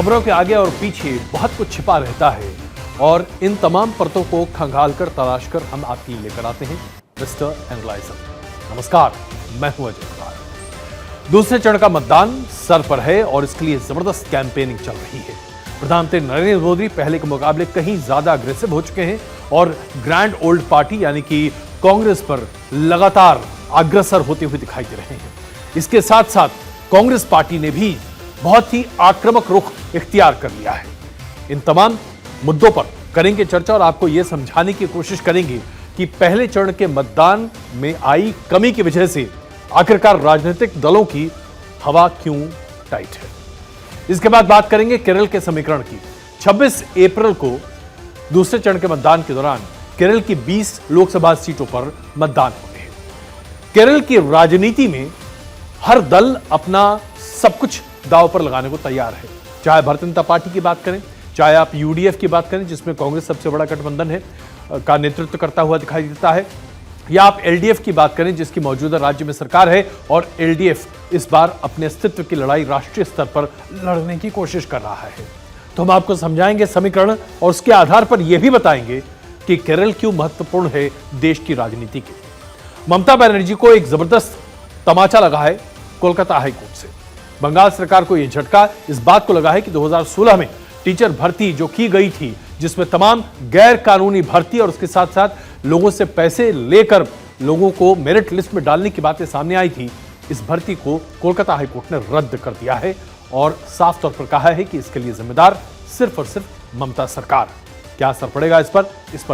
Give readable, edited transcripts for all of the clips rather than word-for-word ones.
खबरों के आगे और पीछे बहुत कुछ छिपा रहता है और इन तमाम परतों को खंगाल कर तलाश कर हम आपके लिए लेकर आते हैं मिस्टर एनालाइजर। नमस्कार, मैं हूं अजय कुमार। दूसरे चरण का मतदान सर पर है और इसके लिए जबरदस्त कैंपेनिंग चल रही है। प्रधानमंत्री नरेंद्र मोदी पहले के मुकाबले कहीं ज्यादा अग्रेसिव हो चुके हैं और ग्रैंड ओल्ड पार्टी यानी कि कांग्रेस पर लगातार अग्रसर होते हुए दिखाई दे रहे हैं। इसके साथ साथ कांग्रेस पार्टी ने भी बहुत ही आक्रामक रुख इख्तियार कर लिया है। इन तमाम मुद्दों पर करेंगे चर्चा और आपको यह समझाने की कोशिश करेंगे कि पहले चरण के मतदान में आई कमी की वजह से आखिरकार राजनीतिक दलों की हवा क्यों टाइट है। इसके बाद बात करेंगे केरल के समीकरण की। 26 अप्रैल को दूसरे चरण के मतदान के दौरान केरल की 20 लोकसभा सीटों पर मतदान होने हैं। केरल की राजनीति में हर दल अपना सब कुछ दांव पर लगाने को तैयार है। चाहे भारतीय जनता पार्टी की बात करें, चाहे आप यूडीएफ की बात करें जिसमें कांग्रेस सबसे बड़ा गठबंधन है का नेतृत्व करता हुआ दिखाई देता है, या आप एलडीएफ की बात करें जिसकी मौजूदा राज्य में सरकार है और एलडीएफ इस बार अपने अस्तित्व की लड़ाई राष्ट्रीय स्तर पर लड़ने की कोशिश कर रहा है। तो हम आपको समझाएंगे समीकरण और उसके आधार पर यह भी बताएंगे कि केरल क्यों महत्वपूर्ण है देश की राजनीति के। ममता बनर्जी को एक जबरदस्त तमाचा लगा है कोलकाता हाईकोर्ट से। बंगाल सरकार को यह झटका इस बात को लगा है कि 2016 में टीचर भर्ती जो की गई थी, जिसमें तमाम गैर कानूनी भर्ती और उसके साथ साथ लोगों से पैसे लेकर लोगों को मेरिट लिस्ट में डालने की बातें सामने आई थी, इस भर्ती को कोलकाता हाईकोर्ट ने रद्द कर दिया है और साफ तौर पर कहा है कि इसके लिए जिम्मेदार सिर्फ और सिर्फ ममता सरकार। क्या असर पड़ेगा इस पर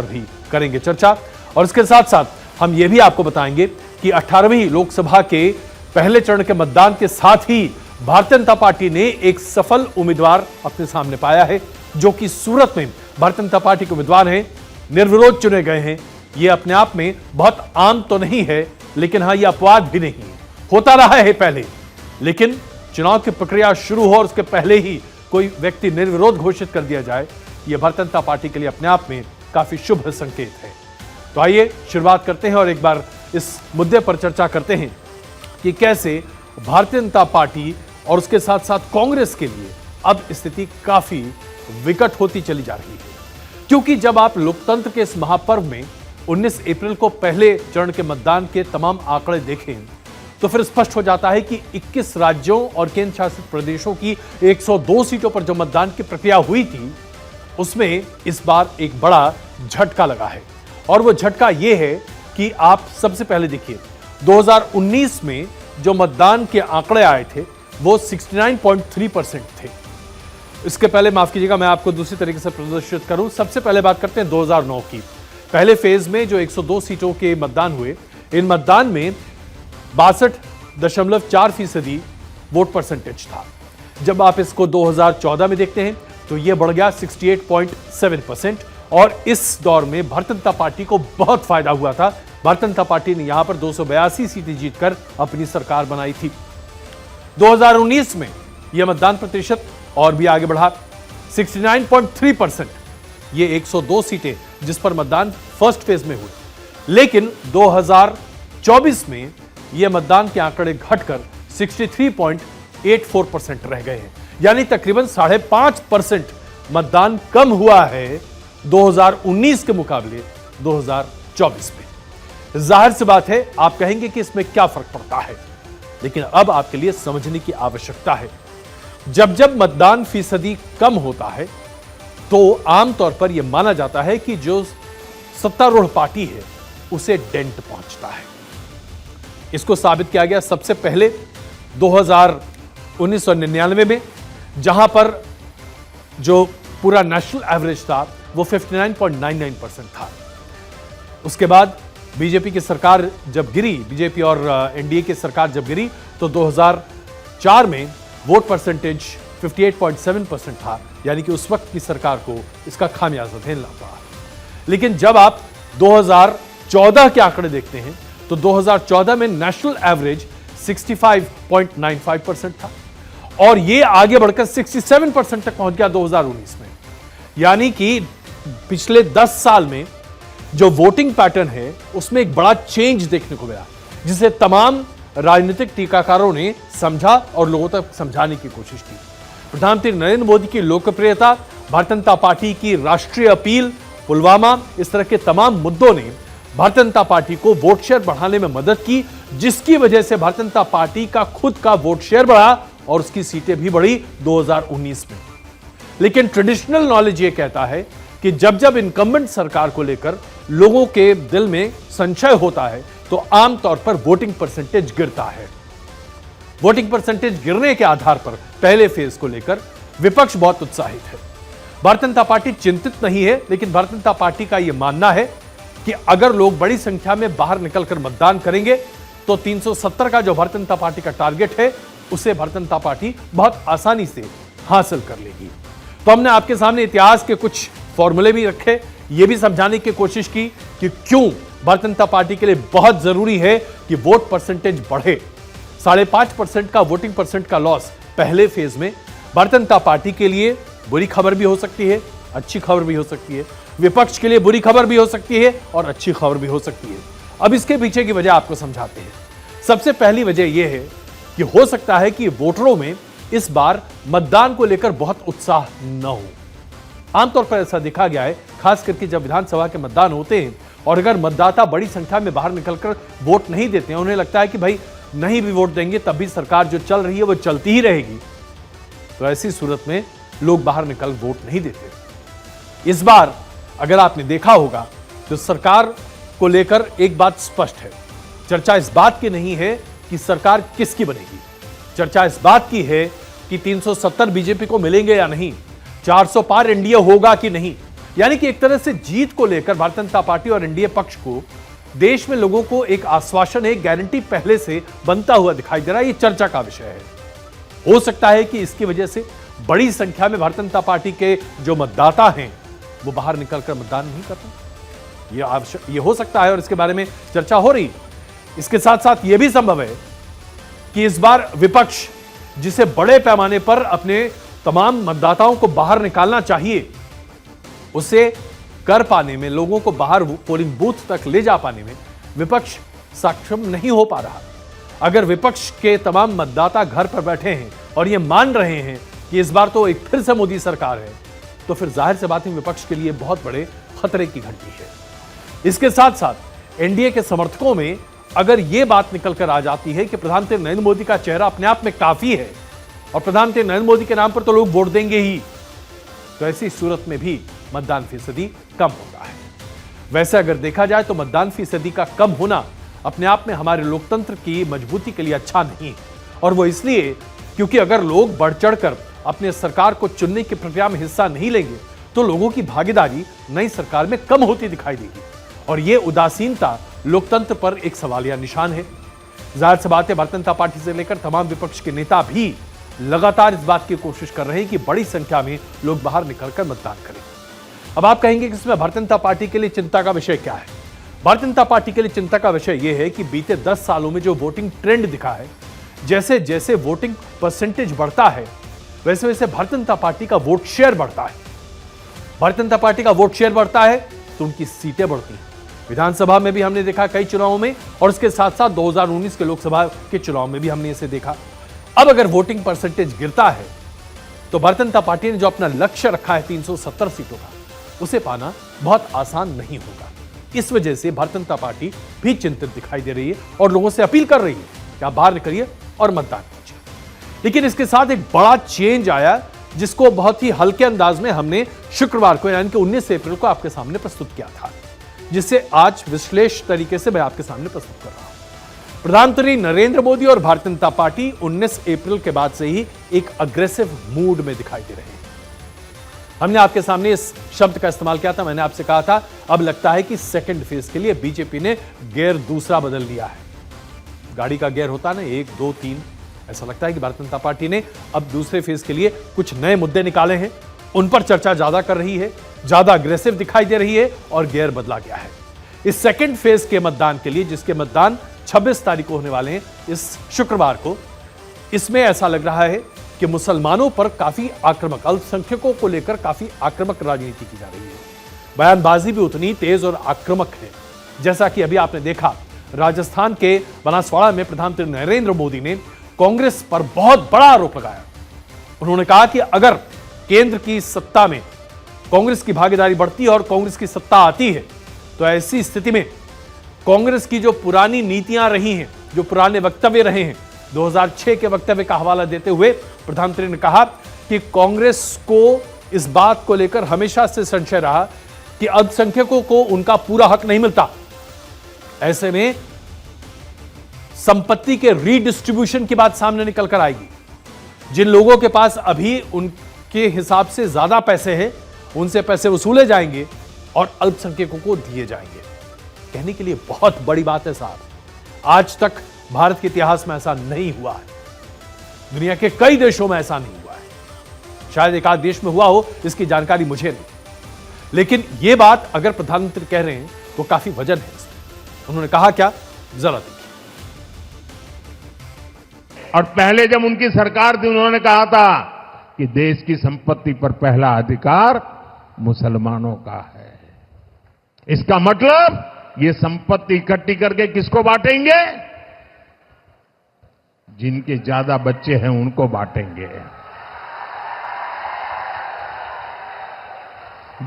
भी करेंगे चर्चा। और इसके साथ साथ हम यह भी आपको बताएंगे कि 18वीं लोकसभा के पहले चरण के मतदान के साथ ही भारतीय जनता पार्टी ने एक सफल उम्मीदवार अपने सामने पाया है, जो कि सूरत में भारतीय जनता पार्टी के उम्मीदवार हैं, निर्विरोध चुने गए हैं। यह अपने आप में बहुत आम तो नहीं है, लेकिन हाँ, यह अपवाद भी नहीं है, होता रहा है पहले। लेकिन चुनाव की प्रक्रिया शुरू हो और उसके पहले ही कोई व्यक्ति निर्विरोध घोषित कर दिया जाए, यह भारतीय जनता पार्टी के लिए अपने आप में काफी शुभ संकेत है। तो आइए शुरुआत करते हैं और एक बार इस मुद्दे पर चर्चा करते हैं कि कैसे भारतीय जनता पार्टी और उसके साथ साथ कांग्रेस के लिए अब स्थिति काफी विकट होती चली जा रही है। क्योंकि जब आप लोकतंत्र के इस महापर्व में 19 अप्रैल को पहले चरण के मतदान के तमाम आंकड़े देखें तो फिर स्पष्ट हो जाता है कि 21 राज्यों और केंद्र शासित प्रदेशों की 102 सीटों पर जो मतदान की प्रक्रिया हुई थी, उसमें इस बार एक बड़ा झटका लगा है। और वो झटका ये है कि आप सबसे पहले देखिए 2019 में जो मतदान के आंकड़े आए थे वो 69.3% थे। इसके पहले माफ कीजिएगा, मैं आपको दूसरी तरीके से प्रदर्शित करूं। सबसे पहले बात करते हैं 2009 की। पहले फेज में जो 102 सीटों के मतदान हुए, इन मतदान में 62.4% वोट परसेंटेज था। जब आप इसको 2014 में देखते हैं तो यह बढ़ गया 68.7% और इस दौर में भारतीय जनता पार्टी को बहुत फायदा हुआ था। भारतीय जनता पार्टी ने यहां पर 282 सीटें जीतकर अपनी सरकार बनाई थी। 2019 में यह मतदान प्रतिशत और भी आगे बढ़ा 69.3%। ये 102 सीटें जिस पर मतदान फर्स्ट फेज में हुए, लेकिन 2024 में यह मतदान के आंकड़े घटकर 63.84% रह गए हैं। यानी तकरीबन 5.5% मतदान कम हुआ है 2019 के मुकाबले 2024 में। जाहिर सी बात है, आप कहेंगे कि इसमें क्या फर्क पड़ता है, लेकिन अब आपके लिए समझने की आवश्यकता है। जब मतदान फीसदी कम होता है तो आमतौर पर यह माना जाता है कि जो सत्तारूढ़ पार्टी है उसे डेंट पहुंचता है। इसको साबित किया गया सबसे पहले 1999 में, जहां पर जो पूरा नेशनल एवरेज था वो 59.99% था। उसके बाद बीजेपी की सरकार जब गिरी, बीजेपी और एनडीए की सरकार जब गिरी तो 2004 में वोट परसेंटेज 58.7% था, यानी कि उस वक्त की सरकार को इसका खामियाजा झेलना पड़ा। लेकिन जब आप 2014 के आंकड़े देखते हैं तो 2014 में नेशनल एवरेज 65.95% था और यह आगे बढ़कर 67% तक पहुंच गया 2019 में। यानी कि पिछले 10 साल में जो वोटिंग पैटर्न है उसमें एक बड़ा चेंज देखने को मिला, जिसे तमाम राजनीतिक टीकाकारों ने समझा और लोगों तक समझाने की कोशिश की। प्रधानमंत्री नरेंद्र मोदी की लोकप्रियता, भारतीय जनता पार्टी की राष्ट्रीय अपील, पुलवामा, इस तरह के तमाम मुद्दों ने भारतीय जनता पार्टी को वोट शेयर बढ़ाने में मदद की, जिसकी वजह से भारतीय जनता पार्टी का खुद का वोट शेयर बढ़ा और उसकी सीटें भी बढ़ी 2019 में। लेकिन ट्रेडिशनल नॉलेज यह कहता है कि जब जब इनकम्बेंट सरकार को लेकर लोगों के दिल में संशय होता है तो आमतौर पर वोटिंग परसेंटेज गिरता है। वोटिंग परसेंटेज गिरने के आधार पर पहले फेज को लेकर विपक्ष बहुत उत्साहित है। भारतीय जनता पार्टी चिंतित नहीं है, लेकिन भारतीय जनता पार्टी का यह मानना है कि अगर लोग बड़ी संख्या में बाहर निकलकर मतदान करेंगे तो 370 का जो भारतीय जनता पार्टी का टारगेट है उसे भारतीय जनता पार्टी बहुत आसानी से हासिल कर लेगी। तो हमने आपके सामने इतिहास के कुछ फॉर्मूले भी रखे, यह भी समझाने की कोशिश की कि क्यों भारतीय जनता पार्टी के लिए बहुत जरूरी है कि वोट परसेंटेज बढ़े। 5.5% का वोटिंग परसेंट का लॉस पहले फेज में भारतीय जनता पार्टी के लिए बुरी खबर भी हो सकती है, अच्छी खबर भी हो सकती है, विपक्ष के लिए बुरी खबर भी हो सकती है और अच्छी खबर भी हो सकती है। अब इसके पीछे की वजह आपको समझाते हैं। सबसे पहली वजह यह है कि हो सकता है कि वोटरों में इस बार मतदान को लेकर बहुत उत्साह न हो। आमतौर पर ऐसा देखा गया है, खास करके जब विधानसभा के मतदान होते हैं और अगर मतदाता बड़ी संख्या में बाहर निकलकर वोट नहीं देते हैं, उन्हें लगता है कि भाई नहीं भी वोट देंगे तब भी सरकार जो चल रही है वो चलती ही रहेगी, तो ऐसी सूरत में लोग बाहर निकल वोट नहीं देते। इस बार अगर आपने देखा होगा तो सरकार को लेकर एक बात स्पष्ट है। चर्चा इस बात की नहीं है कि सरकार किसकी बनेगी, चर्चा इस बात की है कि 370 बीजेपी को मिलेंगे या नहीं, 400 पार एनडीए होगा कि नहीं। यानी कि एक तरह से जीत को लेकर भारतीय जनता पार्टी और एनडीए पक्ष को देश में लोगों को एक आश्वासन, एक गारंटी पहले से बनता हुआ दिखाई दे रहा है। यह चर्चा का विषय है। हो सकता है कि इसकी वजह से बड़ी संख्या में भारतीय जनता पार्टी के जो मतदाता हैं वो बाहर निकलकर मतदान नहीं करते। यह हो सकता है और इसके बारे में चर्चा हो रही है। इसके साथ साथ यह भी संभव है कि इस बार विपक्ष, जिसे बड़े पैमाने पर अपने तमाम मतदाताओं को बाहर निकालना चाहिए, उसे कर पाने में, लोगों को बाहर पोलिंग बूथ तक ले जा पाने में विपक्ष सक्षम नहीं हो पा रहा। अगर विपक्ष के तमाम मतदाता घर पर बैठे हैं और ये मान रहे हैं कि इस बार तो एक फिर से मोदी सरकार है, तो फिर जाहिर सी बात है विपक्ष के लिए बहुत बड़े खतरे की घंटी है। इसके साथ साथ एनडीए के समर्थकों में अगर यह बात निकलकर आ जाती है कि प्रधानमंत्री नरेंद्र मोदी का चेहरा अपने आप में काफी है और प्रधानमंत्री नरेंद्र मोदी के नाम पर तो लोग वोट देंगे ही, तो ऐसी सूरत में भी मतदान फीसदी कम होता है। वैसे अगर देखा जाए तो मतदान फीसदी का कम होना अपने आप में हमारे लोकतंत्र की मजबूती के लिए अच्छा नहीं, और वो इसलिए क्योंकि अगर लोग बढ़ चढ़कर अपने सरकार को चुनने की प्रक्रिया में हिस्सा नहीं लेंगे तो लोगों की भागीदारी नई सरकार में कम होती दिखाई देगी, और यह उदासीनता लोकतंत्र पर एक सवालिया निशान है। जाहिर सी बात है भारतीय जनता पार्टी से लेकर तमाम विपक्ष के नेता भी लगातार इस बात की कोशिश कर रहे हैं कि बड़ी संख्या में लोग बाहर निकलकर मतदान करें। अब आप कहेंगे कि इसमें भारतीय जनता पार्टी के लिए चिंता का विषय क्या है? भारतीय जनता पार्टी के लिए चिंता का विषय यह है कि बीते 10 सालों में जो वोटिंग ट्रेंड दिखा है, जैसे जैसे वोटिंग परसेंटेज बढ़ता है वैसे वैसे भारतीय जनता पार्टी का वोट शेयर बढ़ता है। भारतीय जनता पार्टी का वोट शेयर बढ़ता है तो उनकी सीटें बढ़ती हैं। विधानसभा में भी हमने देखा कई चुनावों में, और इसके साथ साथ 2019 के लोकसभा के चुनाव में भी हमने इसे देखा। अब अगर वोटिंग परसेंटेज गिरता है तो भारतीय जनता पार्टी ने जो अपना लक्ष्य रखा है 370 सीटों का, उसे पाना बहुत आसान नहीं होगा। इस वजह से भारतीय जनता पार्टी भी चिंतित दिखाई दे रही है और लोगों से अपील कर रही है कि आप बाहर निकलिए और मतदान कीजिए। लेकिन इसके साथ एक बड़ा चेंज आया, जिसको बहुत ही हल्के अंदाज में हमने शुक्रवार को यानी कि 19 अप्रैल को आपके सामने प्रस्तुत किया था, जिसे आज विश्लेषण तरीके से मैं आपके सामने प्रस्तुत कर रहा हूं। प्रधानमंत्री नरेंद्र मोदी और भारतीय जनता पार्टी 19 अप्रैल के बाद से ही एक अग्रेसिव मूड में दिखाई दे रहे हैं। हमने आपके सामने इस शब्द का इस्तेमाल किया था। मैंने आपसे कहा था अब लगता है कि सेकंड फेज के लिए बीजेपी ने गियर दूसरा बदल लिया है। गाड़ी का गियर होता है ना 1 2 3, ऐसा लगता है कि भारतीय जनता पार्टी ने अब दूसरे फेज के लिए कुछ नए मुद्दे निकाले हैं, उन पर चर्चा ज्यादा कर रही है, ज्यादा अग्रेसिव दिखाई दे रही है और गियर बदला गया है। इस सेकंड फेज के मतदान के लिए, जिसके मतदान 26 तारीख को होने वाले हैं, इस शुक्रवार को, इसमें ऐसा लग रहा है कि मुसलमानों पर काफी आक्रामक, अल्पसंख्यकों को लेकर काफी आक्रामक राजनीति की जा रही है। बयानबाजी भी उतनी तेज और आक्रामक है, जैसा कि अभी आपने देखा राजस्थान के बनासवाड़ा में प्रधानमंत्री नरेंद्र मोदी ने कांग्रेस पर बहुत बड़ा आरोप लगाया उन्होंने कहा कि अगर केंद्र की सत्ता में कांग्रेस की भागीदारी बढ़ती है और कांग्रेस की सत्ता आती है तो ऐसी स्थिति में कांग्रेस की जो पुरानी नीतियां रही हैं, जो पुराने वक्तव्य रहे हैं, 2006 के वक्तव्य का हवाला देते हुए प्रधानमंत्री ने कहा कि कांग्रेस को इस बात को लेकर हमेशा से संशय रहा कि अल्पसंख्यकों को उनका पूरा हक नहीं मिलता। ऐसे में संपत्ति के रीडिस्ट्रीब्यूशन की बात सामने निकल कर आएगी। जिन लोगों के पास अभी उनके हिसाब से ज्यादा पैसे हैं, उनसे पैसे वसूले जाएंगे और अल्पसंख्यकों को दिए जाएंगे। कहने के लिए बहुत बड़ी बात है साहब, आज तक भारत के इतिहास में ऐसा नहीं हुआ है, दुनिया के कई देशों में ऐसा नहीं हुआ है, शायद एक आध देश में हुआ हो, इसकी जानकारी मुझे नहीं, लेकिन यह बात अगर प्रधानमंत्री कह रहे हैं तो काफी वजन है इसमें। उन्होंने कहा क्या, जरा देखिए। और पहले जब उनकी सरकार थी उन्होंने कहा था कि देश की संपत्ति पर पहला अधिकार मुसलमानों का है। इसका मतलब ये संपत्ति इकट्ठी करके किसको बांटेंगे? जिनके ज्यादा बच्चे हैं उनको बांटेंगे।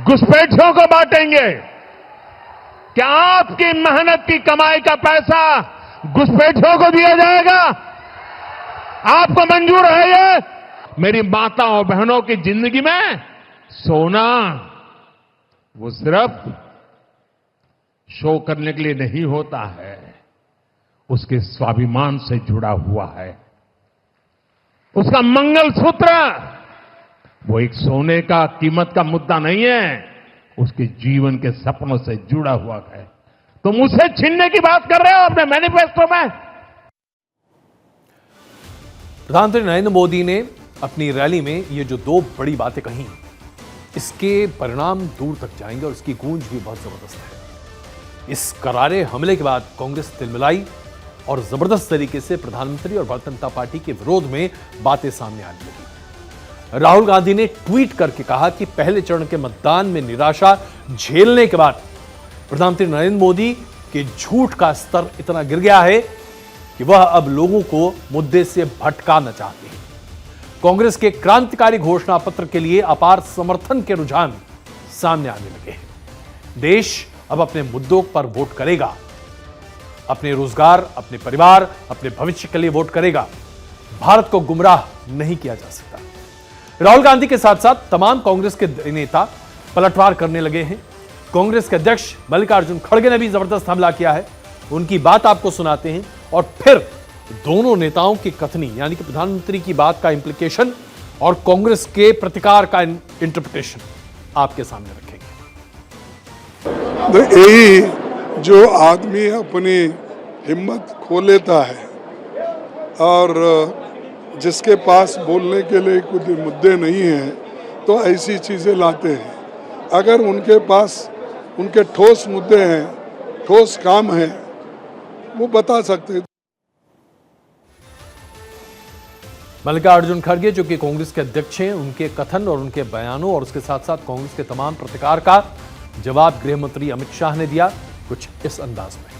घुसपैठियों को बांटेंगे। क्या आपकी मेहनत की कमाई का पैसा घुसपैठियों को दिया जाएगा? आपको मंजूर है ये? मेरी माताओं बहनों की जिंदगी में सोना वो सिर्फ शो करने के लिए नहीं होता है, उसके स्वाभिमान से जुड़ा हुआ है। उसका मंगलसूत्र वो एक सोने का कीमत का मुद्दा नहीं है, उसके जीवन के सपनों से जुड़ा हुआ है। तुम उसे छीनने की बात कर रहे हो अपने मैनिफेस्टो में। प्रधानमंत्री नरेंद्र मोदी ने अपनी रैली में ये जो दो बड़ी बातें कही, इसके परिणाम दूर तक जाएंगे और इसकी गूंज भी बहुत जबरदस्त है। इस करारे हमले के बाद कांग्रेस तिलमिलाई और जबरदस्त तरीके से प्रधानमंत्री और भारतीय जनता पार्टी के विरोध में बातें सामने आने लगी। राहुल गांधी ने ट्वीट करके कहा कि पहले चरण के मतदान में निराशा झेलने के बाद प्रधानमंत्री नरेंद्र मोदी के झूठ का स्तर इतना गिर गया है कि वह अब लोगों को मुद्दे से भटकाना चाहते हैं। कांग्रेस के क्रांतिकारी घोषणा पत्र के लिए अपार समर्थन के रुझान सामने आने लगे हैं। देश अब अपने मुद्दों पर वोट करेगा, अपने रोजगार, अपने परिवार, अपने भविष्य के लिए वोट करेगा। भारत को गुमराह नहीं किया जा सकता। राहुल गांधी के साथ साथ तमाम कांग्रेस के नेता पलटवार करने लगे हैं। कांग्रेस के अध्यक्ष मल्लिकार्जुन खड़गे ने भी जबरदस्त हमला किया है। उनकी बात आपको सुनाते हैं और फिर दोनों नेताओं की कथनी, यानी कि प्रधानमंत्री की बात का इंप्लीकेशन और कांग्रेस के प्रतिकार का इंटरप्रिटेशन आपके सामने रखेंगे। यही जो आदमी अपनी हिम्मत खो लेता है और जिसके पास बोलने के लिए कुछ मुद्दे नहीं हैं तो ऐसी चीज़ें लाते हैं। अगर उनके पास उनके ठोस मुद्दे हैं, ठोस काम है, वो बता सकते हैं। मल्लिकार्जुन खड़गे जो कि कांग्रेस के अध्यक्ष हैं, उनके कथन और उनके बयानों और उसके साथ साथ कांग्रेस के तमाम प्रतिकार का जवाब गृह मंत्री अमित शाह ने दिया कुछ इस अंदाज में।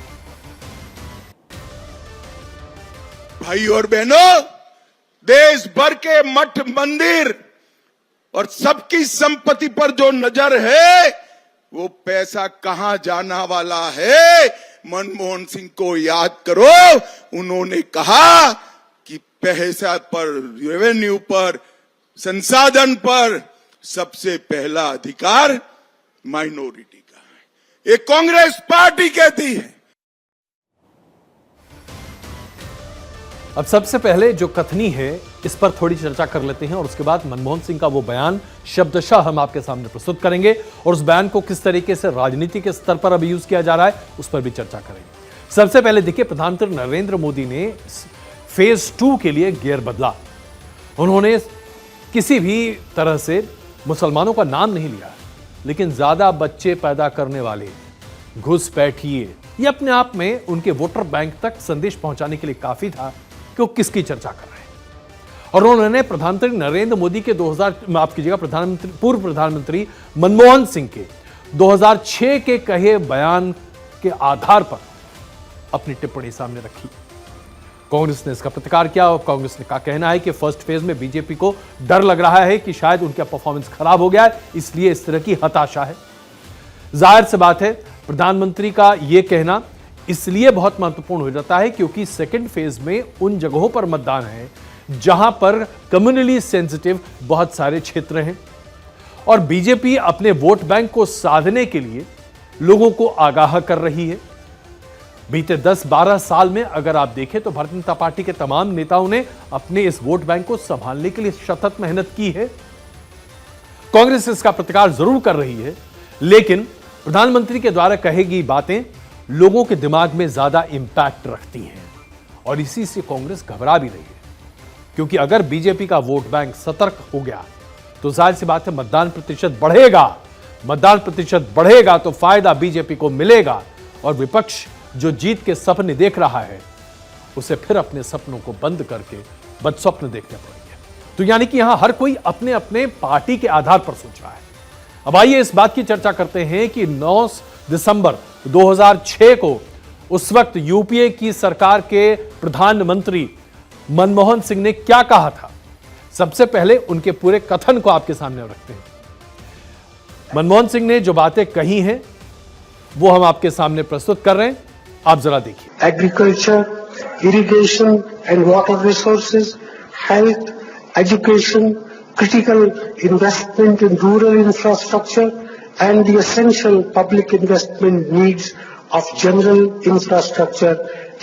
भाई और बहनों, देश भर के मठ मंदिर और सबकी संपत्ति पर जो नजर है वो पैसा कहां जाना वाला है। मनमोहन सिंह को याद करो, उन्होंने कहा कि पैसा पर, रेवेन्यू पर, संसाधन पर सबसे पहला अधिकार माइनॉरिटी का है। ये कांग्रेस पार्टी कहती है। अब सबसे पहले जो कथनी है इस पर थोड़ी चर्चा कर लेते हैं और उसके बाद मनमोहन सिंह का वो बयान शब्दशः हम आपके सामने प्रस्तुत करेंगे और उस बयान को किस तरीके से राजनीति के स्तर पर अभी यूज किया जा रहा है उस पर भी चर्चा करेंगे। सबसे पहले देखिए, प्रधानमंत्री नरेंद्र मोदी ने फेज 2 के लिए गियर बदला। उन्होंने किसी भी तरह से मुसलमानों का नाम नहीं लिया, लेकिन ज्यादा बच्चे पैदा करने वाले घुसपैठिए, ये अपने आप में उनके वोटर बैंक तक संदेश पहुंचाने के लिए काफी था कि वो किसकी चर्चा कर रहे हैं। और उन्होंने प्रधानमंत्री नरेंद्र मोदी के पूर्व प्रधानमंत्री मनमोहन सिंह के 2006 के कहे बयान के आधार पर अपनी टिप्पणी सामने रखी। कांग्रेस ने इसका प्रतिकार किया और कांग्रेस ने का कहना है कि फर्स्ट फेज में बीजेपी को डर लग रहा है कि शायद उनका परफॉर्मेंस खराब हो गया है, इसलिए इस तरह की हताशा है। जाहिर सी बात है, प्रधानमंत्री का यह कहना इसलिए बहुत महत्वपूर्ण हो जाता है क्योंकि सेकेंड फेज में उन जगहों पर मतदान है जहां पर कम्युनली सेंसिटिव बहुत सारे क्षेत्र हैं और बीजेपी अपने वोट बैंक को साधने के लिए लोगों को आगाह कर रही है। बीते 10-12 साल में अगर आप देखें तो भारतीय जनता पार्टी के तमाम नेताओं ने अपने इस वोट बैंक को संभालने के लिए सतत मेहनत की है। कांग्रेस इसका प्रतिकार जरूर कर रही है, लेकिन प्रधानमंत्री के द्वारा कही गई बातें लोगों के दिमाग में ज्यादा इंपैक्ट रखती हैं और इसी से कांग्रेस घबरा भी रही है, क्योंकि अगर बीजेपी का वोट बैंक सतर्क हो गया तो जाहिर सी बात है मतदान प्रतिशत बढ़ेगा तो फायदा बीजेपी को मिलेगा और विपक्ष जो जीत के सपने देख रहा है उसे फिर अपने सपनों को बंद करके बदस्वप्न देखने पड़ेंगे। तो यानी कि यहां हर कोई अपने अपने पार्टी के आधार पर सोच रहा है। अब आइए इस बात की चर्चा करते हैं कि 9 दिसंबर 2006 को उस वक्त यूपीए की सरकार के प्रधानमंत्री मनमोहन सिंह ने क्या कहा था। सबसे पहले उनके पूरे कथन को आपके सामने रखते हैं। मनमोहन सिंह ने जो बातें कही हैं वो हम आपके सामने प्रस्तुत कर रहे हैं, आप जरा देखिए। Agriculture, irrigation and water resources, health, education, critical investment in rural infrastructure and the essential public investment needs of general infrastructure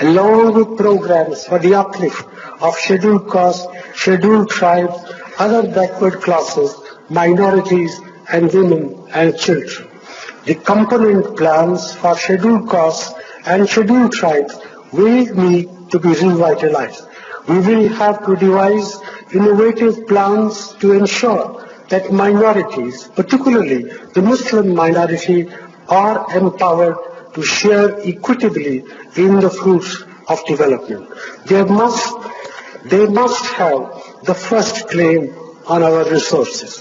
along with programs for the uplift of scheduled castes, scheduled tribes, other backward classes, minorities and women and children. The component plans for scheduled castes and scheduled tribes will need to be revitalized. We will have to devise innovative plans to ensure that minorities, particularly the Muslim minority, are empowered to share equitably in the fruits of development. They must have the first claim on our resources.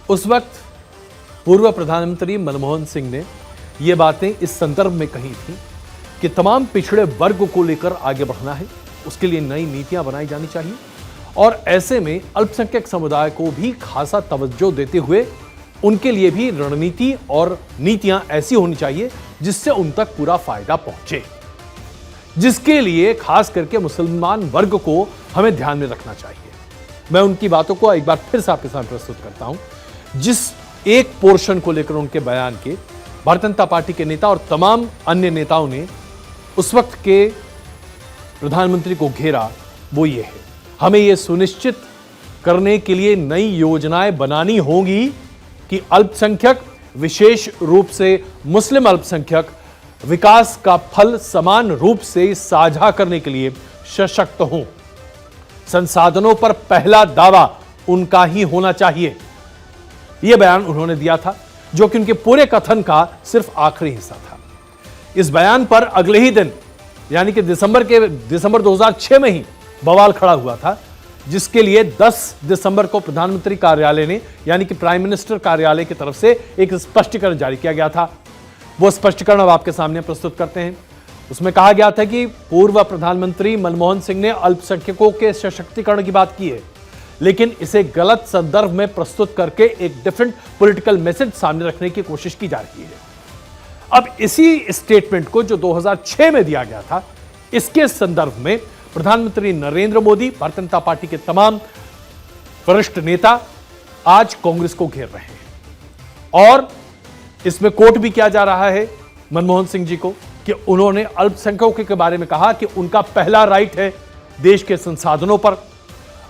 उस वक्त पूर्व प्रधानमंत्री मनमोहन सिंह ने ये बातें इस संदर्भ में कही थी कि तमाम पिछड़े वर्ग को लेकर आगे बढ़ना है, उसके लिए नई नीतियां बनाई जानी चाहिए और ऐसे में अल्पसंख्यक समुदाय को भी खासा तवज्जो देते हुए उनके लिए भी रणनीति और नीतियां ऐसी होनी चाहिए जिससे उन तक पूरा फायदा पहुंचे, जिसके लिए खास करके मुसलमान वर्ग को हमें ध्यान में रखना चाहिए। मैं उनकी बातों को एक बार फिर से आपके सामने प्रस्तुत करता हूं। जिस एक पोर्शन को लेकर उनके बयान के भारतीय जनता पार्टी के नेता और तमाम अन्य नेताओं ने उस वक्त के प्रधानमंत्री को घेरा, वो ये है, हमें यह सुनिश्चित करने के लिए नई योजनाएं बनानी होंगी कि अल्पसंख्यक, विशेष रूप से मुस्लिम अल्पसंख्यक, विकास का फल समान रूप से साझा करने के लिए सशक्त हों। संसाधनों पर पहला दावा उनका ही होना चाहिए। यह बयान उन्होंने दिया था, जो कि उनके पूरे कथन का सिर्फ आखिरी हिस्सा था। इस बयान पर अगले ही दिन यानी कि दिसंबर 2006 में ही बवाल खड़ा हुआ था, जिसके लिए 10 दिसंबर को प्रधानमंत्री कार्यालय ने यानी कि प्राइम मिनिस्टर कार्यालय की तरफ से एक स्पष्टीकरण जारी किया गया था। वो स्पष्टीकरण अब आपके सामने प्रस्तुत करते हैं। उसमें कहा गया था कि पूर्व प्रधानमंत्री मनमोहन सिंह ने अल्पसंख्यकों के सशक्तिकरण की बात की है, लेकिन इसे गलत संदर्भ में प्रस्तुत करके एक डिफरेंट पॉलिटिकल मैसेज सामने रखने की कोशिश की जा रही है। अब इसी स्टेटमेंट को जो 2006 में दिया गया था, इसके संदर्भ में प्रधानमंत्री नरेंद्र मोदी, भारतीय जनता पार्टी के तमाम वरिष्ठ नेता आज कांग्रेस को घेर रहे हैं और इसमें कोट भी किया जा रहा है मनमोहन सिंह जी को कि उन्होंने अल्पसंख्यकों के बारे में कहा कि उनका पहला राइट है देश के संसाधनों पर।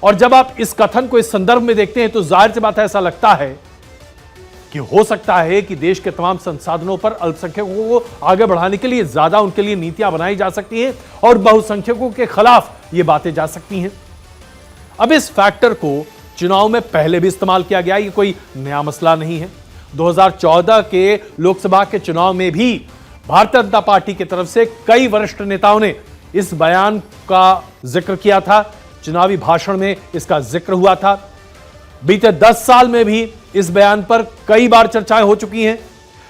और जब आप इस कथन को इस संदर्भ में देखते हैं तो जाहिर सी बात है, ऐसा लगता है कि हो सकता है कि देश के तमाम संसाधनों पर अल्पसंख्यकों को आगे बढ़ाने के लिए ज्यादा उनके लिए नीतियां बनाई जा सकती हैं और बहुसंख्यकों के खिलाफ ये बातें जा सकती हैं। अब इस फैक्टर को चुनाव में पहले भी इस्तेमाल किया गया, ये कोई नया मसला नहीं है। 2014 के लोकसभा के चुनाव में भी भारतीय जनता पार्टी की तरफ से कई वरिष्ठ नेताओं ने इस बयान का जिक्र किया था, चुनावी भाषण में इसका जिक्र हुआ था। बीते 10 साल में भी इस बयान पर कई बार चर्चाएं हो चुकी हैं,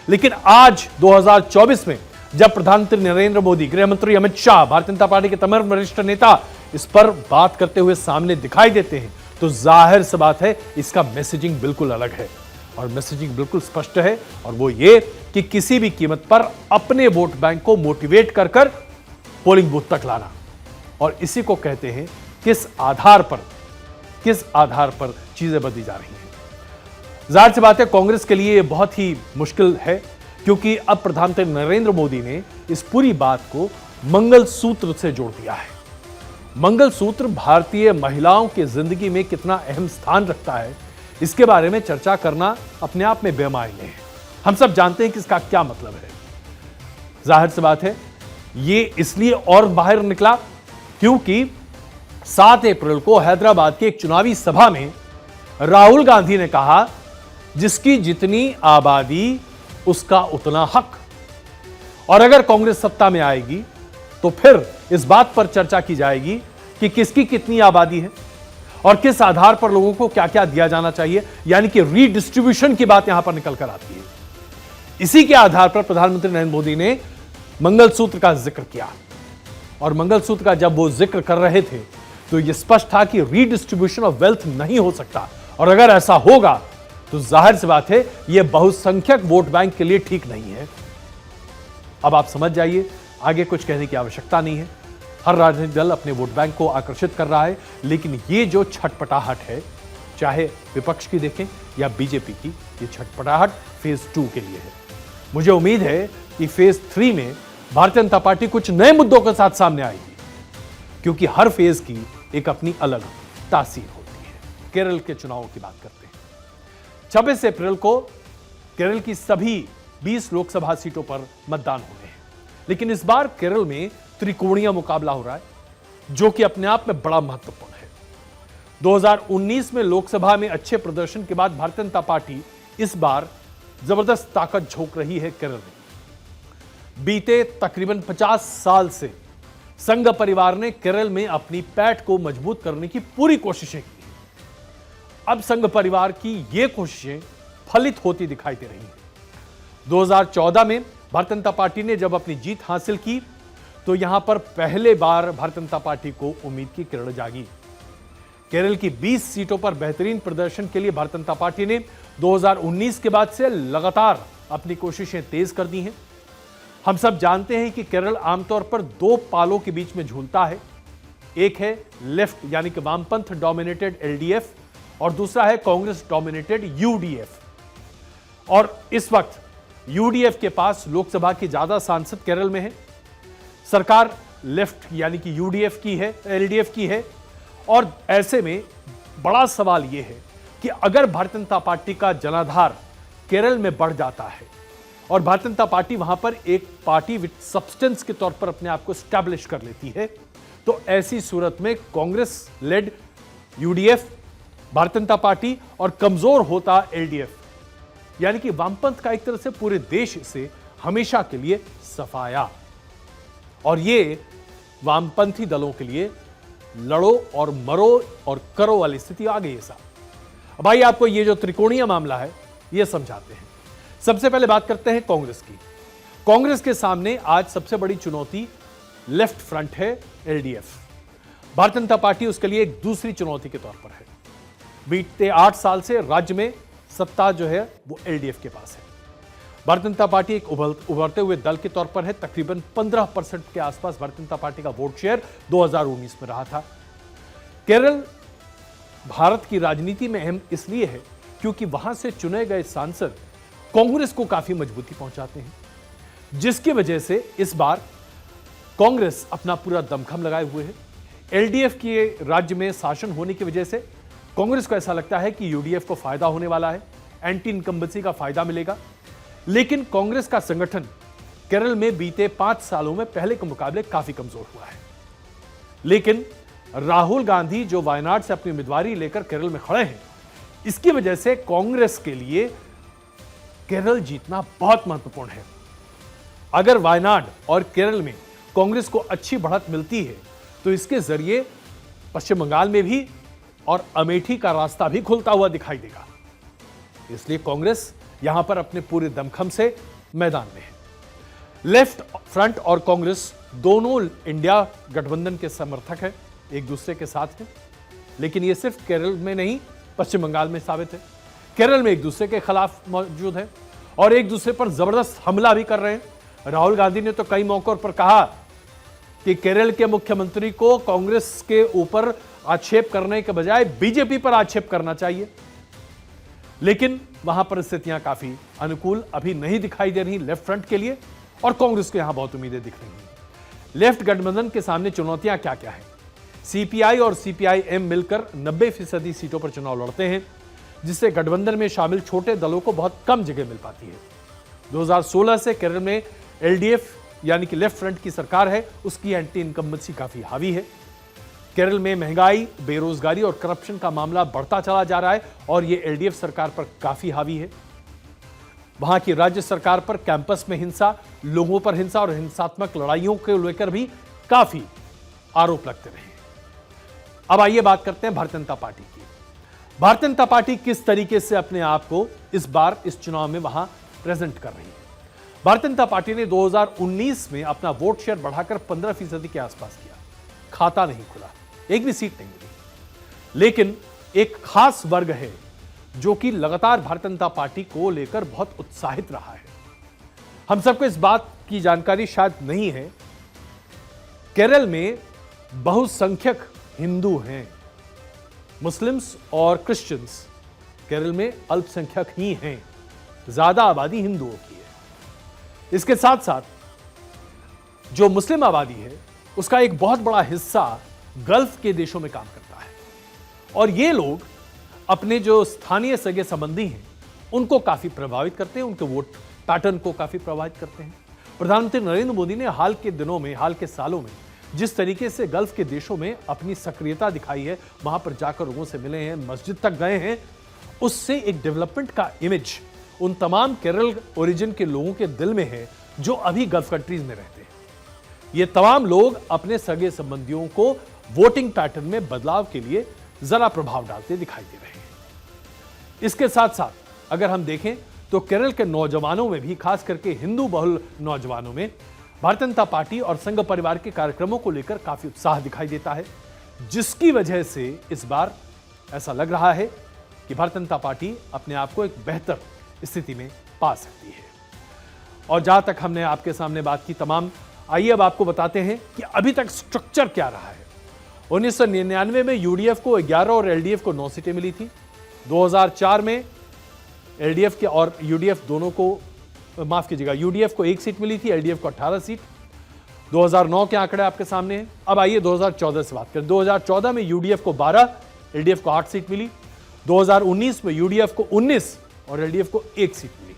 लेकिन आज 2024 में जब प्रधानमंत्री नरेंद्र मोदी, गृह मंत्री अमित शाह, भारतीय जनता पार्टी के तमाम वरिष्ठ नेता इस पर बात करते हुए सामने दिखाई देते हैं, तो जाहिर सी बात है इसका मैसेजिंग बिल्कुल अलग है और मैसेजिंग बिल्कुल स्पष्ट है, और वो ये कि किसी भी कीमत पर अपने वोट बैंक को मोटिवेट कर कर पोलिंग बूथ तक लाना। और इसी को कहते हैं किस आधार पर चीजें बदली जा रही हैं। जाहिर सी बात है कांग्रेस के लिए बहुत ही मुश्किल है, क्योंकि अब प्रधानमंत्री नरेंद्र मोदी ने इस पूरी बात को मंगलसूत्र से जोड़ दिया है। मंगलसूत्र भारतीय महिलाओं की जिंदगी में कितना अहम स्थान रखता है, इसके बारे में चर्चा करना अपने आप में बेमायने है। हम सब जानते हैं कि इसका क्या मतलब है। जाहिर सी बात है ये इसलिए और बाहर निकला क्योंकि 7 अप्रैल को हैदराबाद की एक चुनावी सभा में राहुल गांधी ने कहा, जिसकी जितनी आबादी उसका उतना हक। और अगर कांग्रेस सत्ता में आएगी तो फिर इस बात पर चर्चा की जाएगी कि किसकी कितनी आबादी है और किस आधार पर लोगों को क्या क्या दिया जाना चाहिए, यानी कि रीडिस्ट्रीब्यूशन की बात यहां पर निकल कर आती है। इसी के आधार पर प्रधानमंत्री नरेंद्र मोदी ने मंगलसूत्र का जिक्र किया, और मंगलसूत्र का जब वो जिक्र कर रहे थे तो यह स्पष्ट था कि रीडिस्ट्रीब्यूशन ऑफ वेल्थ नहीं हो सकता, और अगर ऐसा होगा तो जाहिर सी बात है यह बहुसंख्यक वोट बैंक के लिए ठीक नहीं है। अब आप समझ जाइए, आगे कुछ कहने की आवश्यकता नहीं है। हर राजनीतिक दल अपने वोट बैंक को आकर्षित कर रहा है, लेकिन ये जो छटपटाहट है, चाहे विपक्ष की देखें या बीजेपी की, ये छटपटाहट फेज 2 के लिए है। मुझे उम्मीद है कि फेज 3 में भारतीय जनता पार्टी कुछ नए मुद्दों के साथ सामने आएगी, क्योंकि हर फेज की एक अपनी अलग तासीर होती है। केरल के चुनावों की बात करते हैं। 26 अप्रैल को केरल की सभी 20 लोकसभा सीटों पर मतदान होने हैं, लेकिन इस बार केरल में त्रिकोणीय मुकाबला हो रहा है, जो कि अपने आप में बड़ा महत्वपूर्ण है। 2019 में लोकसभा में अच्छे प्रदर्शन के बाद भारतीय जनता पार्टी इस बार जबरदस्त ताकत झोंक रही है केरल में। बीते तकरीबन 50 साल से संघ परिवार ने केरल में अपनी पैठ को मजबूत करने की पूरी कोशिशें की। अब संघ परिवार की ये कोशिशें फलित होती दिखाई दे रही हैं। 2014 में भारतीय जनता पार्टी ने जब अपनी जीत हासिल की तो यहां पर पहले बार भारतीय जनता पार्टी को उम्मीद की किरण जागी। केरल की 20 सीटों पर बेहतरीन प्रदर्शन के लिए भारतीय जनता पार्टी ने 2019 के बाद से लगातार अपनी कोशिशें तेज कर दी हैं। हम सब जानते हैं कि केरल आमतौर पर 2 पालों के बीच में झूलता है। एक है लेफ्ट यानी कि वामपंथ डोमिनेटेड एलडीएफ, और दूसरा है कांग्रेस डोमिनेटेड यूडीएफ। और इस वक्त यूडीएफ के पास लोकसभा की ज्यादा सांसद केरल में है। सरकार लेफ्ट यानी कि यूडीएफ की है, एलडीएफ की है। और ऐसे में बड़ा सवाल यह है कि अगर भारतीय जनता पार्टी का जनाधार केरल में बढ़ जाता है और भारतीय जनता पार्टी वहां पर एक पार्टी विद सब्सटेंस के तौर पर अपने आप को स्टैब्लिश कर लेती है, तो ऐसी सूरत में Congress lead UDF, Bharatiya Janata party और कमजोर होता एलडीएफ, यानी कि वामपंथ का एक तरह से पूरे देश से हमेशा के लिए सफाया। और ये वामपंथी दलों के लिए लड़ो और मरो और करो वाली स्थिति आ गई है साहब। अब आइए आपको ये जो त्रिकोणीय मामला है ये समझाते हैं। सबसे पहले बात करते हैं कांग्रेस की। कांग्रेस के सामने आज सबसे बड़ी चुनौती लेफ्ट फ्रंट है, एलडीएफ। भारतीय जनता पार्टी उसके लिए एक दूसरी चुनौती के तौर पर है। बीते 8 साल से राज्य में सत्ता जो है वो एलडीएफ के पास है। भारतीय जनता पार्टी एक उभरते हुए दल के तौर पर है। तकरीबन 15% के आसपास भारतीय जनता पार्टी का वोट शेयर 2019 में रहा था। केरल भारत की राजनीति में अहम इसलिए है क्योंकि वहां से चुने गए सांसद कांग्रेस को काफी मजबूती पहुंचाते हैं, जिसकी वजह से इस बार कांग्रेस अपना पूरा दमखम लगाए हुए है। एलडीएफ के राज्य में शासन होने की वजह से कांग्रेस को ऐसा लगता है कि यूडीएफ को फायदा होने वाला है, एंटी इनकम्बेंसी का फायदा मिलेगा। लेकिन कांग्रेस का संगठन केरल में बीते 5 सालों में पहले के मुकाबले काफी कमजोर हुआ है। लेकिन राहुल गांधी जो वायनाड से अपनी उम्मीदवारी लेकर केरल में खड़े हैं, इसकी वजह से कांग्रेस के लिए केरल जीतना बहुत महत्वपूर्ण है। अगर वायनाड और केरल में कांग्रेस को अच्छी बढ़त मिलती है तो इसके जरिए पश्चिम बंगाल में भी और अमेठी का रास्ता भी खुलता हुआ दिखाई देगा। इसलिए कांग्रेस यहां पर अपने पूरे दमखम से मैदान में है। लेफ्ट फ्रंट और कांग्रेस दोनों इंडिया गठबंधन के समर्थक हैं, एक दूसरे के साथ हैं। लेकिन यह सिर्फ केरल में नहीं, पश्चिम बंगाल में साबित है। केरल में एक दूसरे के खिलाफ मौजूद है और एक दूसरे पर जबरदस्त हमला भी कर रहे हैं। राहुल गांधी ने तो कई मौकों पर कहा कि केरल के मुख्यमंत्री को कांग्रेस के ऊपर आक्षेप करने के बजाय बीजेपी पर आक्षेप करना चाहिए। लेकिन वहां परिस्थितियां काफी अनुकूल अभी नहीं दिखाई दे रही लेफ्ट फ्रंट के लिए, और कांग्रेस को यहां बहुत उम्मीदें दिख रही हैं। लेफ्ट गठबंधन के सामने चुनौतियां क्या क्या है? सीपीआई और सीपीआईएम मिलकर 90% सीटों पर चुनाव लड़ते हैं, जिससे गठबंधन में शामिल छोटे दलों को बहुत कम जगह मिल पाती है। 2016 से केरल में एलडीएफ यानी कि लेफ्ट फ्रंट की सरकार है, उसकी एंटी इनकम्बेंसी काफी हावी है। केरल में महंगाई, बेरोजगारी और करप्शन का मामला बढ़ता चला जा रहा है और यह एलडीएफ सरकार पर काफी हावी है। वहां की राज्य सरकार पर कैंपस में हिंसा, लोगों पर हिंसा और हिंसात्मक लड़ाइयों को लेकर भी काफी आरोप लगते रहे। अब आइए बात करते हैं भारतीय जनता पार्टी की। भारतीय जनता पार्टी किस तरीके से अपने आप को इस बार इस चुनाव में वहां प्रेजेंट कर रही है? भारतीय जनता पार्टी ने 2019 में अपना वोट शेयर बढ़ाकर 15% के आसपास किया। खाता नहीं खुला, एक भी सीट नहीं मिली। लेकिन एक खास वर्ग है जो कि लगातार भारतीय जनता पार्टी को लेकर बहुत उत्साहित रहा है। हम सबको इस बात की जानकारी शायद नहीं है, केरल में बहुसंख्यक हिंदू हैं। मुस्लिम्स और क्रिश्चियंस केरल में अल्पसंख्यक ही हैं, ज्यादा आबादी हिंदुओं की है। इसके साथ साथ जो मुस्लिम आबादी है उसका एक बहुत बड़ा हिस्सा गल्फ के देशों में काम करता है, और ये लोग अपने जो स्थानीय सगे संबंधी हैं उनको काफी प्रभावित करते हैं, उनके वोट पैटर्न को काफी प्रभावित करते हैं। प्रधानमंत्री नरेंद्र मोदी ने हाल के दिनों में, हाल के सालों में जिस तरीके से गल्फ के देशों में अपनी सक्रियता दिखाई है, वहां पर जाकर लोगों से मिले हैं, मस्जिद तक गए हैं, उससे एक डेवलपमेंट का इमेज उन तमाम केरल ओरिजिन के लोगों के दिल में है जो अभी गल्फ कंट्रीज में रहते हैं। ये तमाम लोग अपने सगे संबंधियों को वोटिंग पैटर्न में बदलाव के लिए जरा प्रभाव डालते दिखाई दे रहे हैं। इसके साथ साथ अगर हम देखें तो केरल के नौजवानों में भी, खास करके हिंदू बहुल नौजवानों में, भारतीय जनता पार्टी और संघ परिवार के कार्यक्रमों को लेकर काफी उत्साह दिखाई देता है, जिसकी वजह से इस बार ऐसा लग रहा है कि भारतीय जनता पार्टी अपने आप को एक बेहतर स्थिति में पा सकती है। और जहां तक हमने आपके सामने बात की तमाम, आइए अब आपको बताते हैं कि अभी तक स्ट्रक्चर क्या रहा है। 1999 में यूडीएफ को 11 और एलडीएफ को 9 सीटें मिली थी। 2004 में एलडीएफ के और यूडीएफ दोनों को, माफ कीजिएगा, यूडीएफ को 1 सीट मिली थी, एलडीएफ को 18 सीट। 2009 के आंकड़े आपके सामने हैं। अब आइए 2014 से बात करें। 2014 में यूडीएफ को 12, एलडीएफ को 8 सीट मिली। 2019 में यूडीएफ को 19 और एलडीएफ को 1 सीट मिली।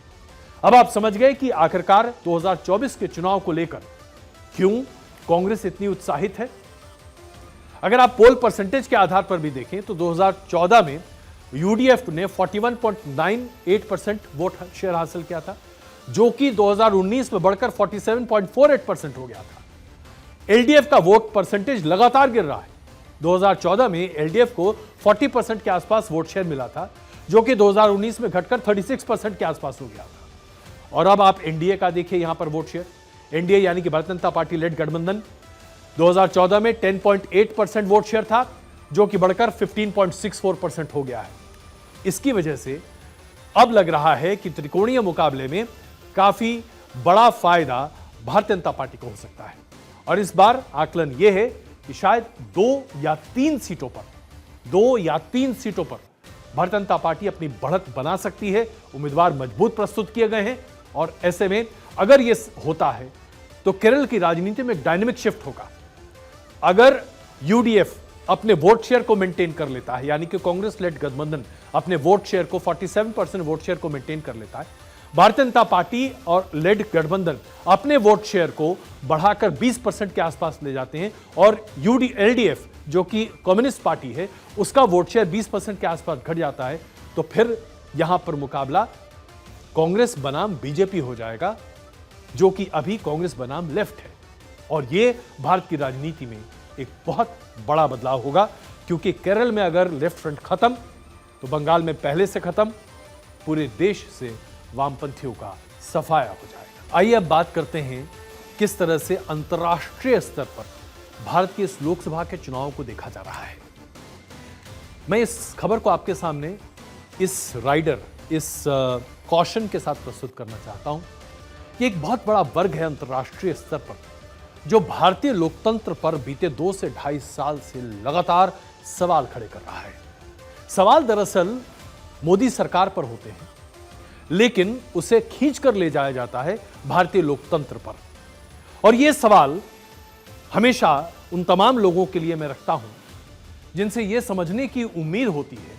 अब आप समझ गए कि आखिरकार 2024 के चुनाव को लेकर क्यों कांग्रेस इतनी उत्साहित है। अगर आप पोल परसेंटेज के आधार पर भी देखें तो 2014 में यूडीएफ ने 41.98% वोट शेयर हासिल किया था, जो कि 2019 में बढ़कर 47.48% हो गया था। एलडीएफ का वोट परसेंटेज लगातार गिर रहा है। 2014 में एलडीएफ को 40% के आसपास वोट शेयर मिला था, जो कि 2019 में घटकर 36% के आसपास हो गया था। और अब आप एनडीए का देखिए यहां पर वोट शेयर। एनडीए यानी कि भारतीय जनता पार्टी लेड गठबंधन 2014 में 10.8% वोट शेयर था, जो कि बढ़कर 15.64% हो गया है। इसकी वजह से अब लग रहा है कि त्रिकोणीय मुकाबले में काफी बड़ा फायदा भारतीय जनता पार्टी को हो सकता है। और इस बार आकलन यह है कि शायद 2 या 3 सीटों पर भारतीय जनता पार्टी अपनी बढ़त बना सकती है। उम्मीदवार मजबूत प्रस्तुत किए गए हैं और ऐसे में अगर यह होता है तो केरल की राजनीति में एक डायनेमिक शिफ्ट होगा। अगर यूडीएफ अपने वोट शेयर को मेंटेन कर लेता है, यानी कि कांग्रेस लेड गठबंधन अपने वोट शेयर को 47% वोट शेयर को मेंटेन कर लेता है, भारतीय जनता पार्टी और लेड गठबंधन अपने वोट शेयर को बढ़ाकर 20% के आसपास ले जाते हैं और एलडीएफ जो कि कम्युनिस्ट पार्टी है उसका वोट शेयर 20% के आसपास घट जाता है, तो फिर यहां पर मुकाबला कांग्रेस बनाम बीजेपी हो जाएगा, जो कि अभी कांग्रेस बनाम लेफ्ट है। और यह भारत की राजनीति में एक बहुत बड़ा बदलाव होगा, क्योंकि केरल में अगर लेफ्ट फ्रंट खत्म तो बंगाल में पहले से खत्म, पूरे देश से वामपंथियों का सफाया हो जाएगा। आइए अब बात करते हैं किस तरह से अंतर्राष्ट्रीय स्तर पर भारत के इस लोकसभा के चुनाव को देखा जा रहा है। मैं इस खबर को आपके सामने इस राइडर, इस कॉशन के साथ प्रस्तुत करना चाहता हूं कि एक बहुत बड़ा वर्ग है अंतर्राष्ट्रीय स्तर पर जो भारतीय लोकतंत्र पर बीते 2 से 2.5 साल से लगातार सवाल खड़े कर रहा है। सवाल दरअसल मोदी सरकार पर होते हैं, लेकिन उसे खींचकर ले जाया जाता है भारतीय लोकतंत्र पर। और यह सवाल हमेशा उन तमाम लोगों के लिए मैं रखता हूं जिनसे यह समझने की उम्मीद होती है